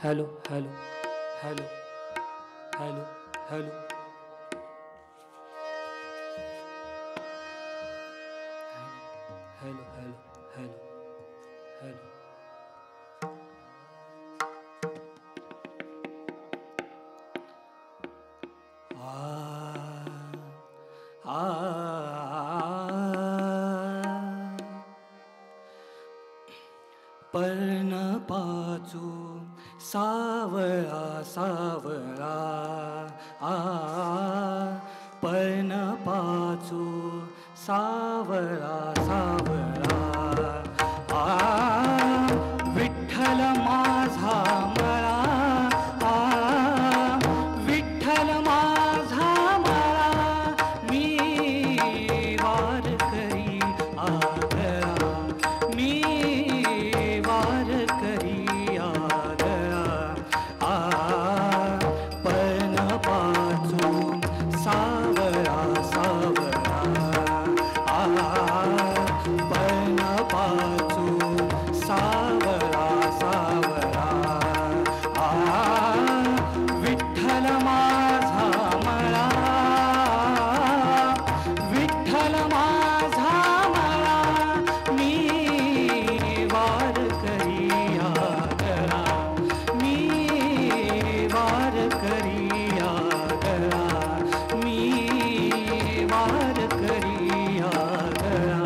hello hello hello hello hello hello hello hello hello पर्ण पाचू सावळा सावळा पर्ण पाचू सावळा सावळा विठ्ठल माझा मळा विठ्ठल माझा मळा मी वार करी आगळा मी वार करी आगळा पर्ण पाचू सावळा सावळा पर्ण पाचू सावळा सावळा विठ्ठल माझा मळा विठ्ठल माझा मळा मी वार करी आगळा मी वार करी आगळा मी वार करी आगळा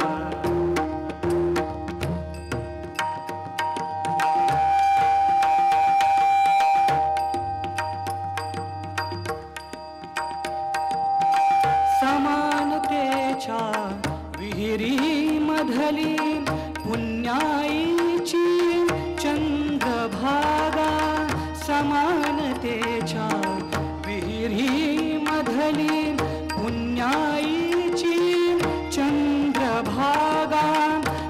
समानतेच्या विहिरी मधली पुण्याईची चंद्रभागा समानतेच्या विहिरी मधली पुण्याईची चंद्रभागा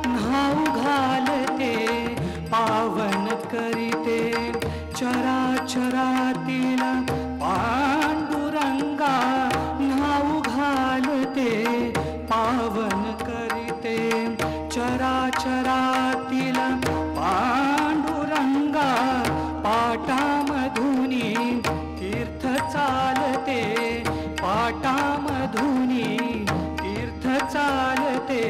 न्हाऊ घालते पावन करीते चराचरातील पांडुरंगा न्हाऊ घालते पावन करीते चराचरातील पांडुरंगा पाटामधुनी तीर्थ चालते पाटामधुनी तीर्थ चालते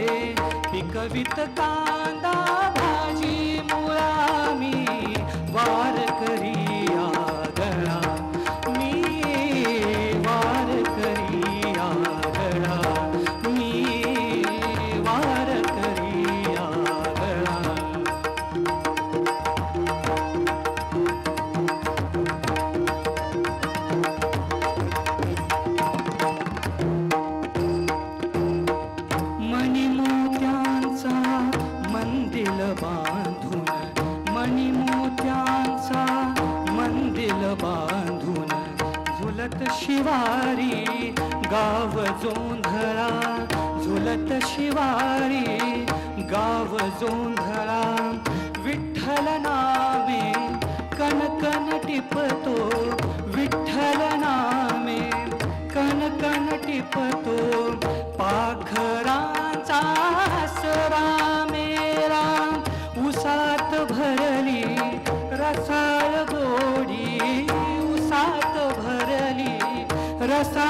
पिकवित कांदा भाजी मुळा मी वार करी आगळा मी वार करी आगळा मी वार करी आगळा मणिमोत्यांचा मंदिर बांधून मणिमोत्यांचा मंदिर बांधून झुलत शिवारी गाव जोंधळा झुलत शिवारी गाव जोंधळा विठ्ठल नामे कणकण टिपतो विठ्ठल नामे कणकण टिपतो पाखरांचा सरा मेरा उसात भरली रसाळ गोडी उसात भरली रसा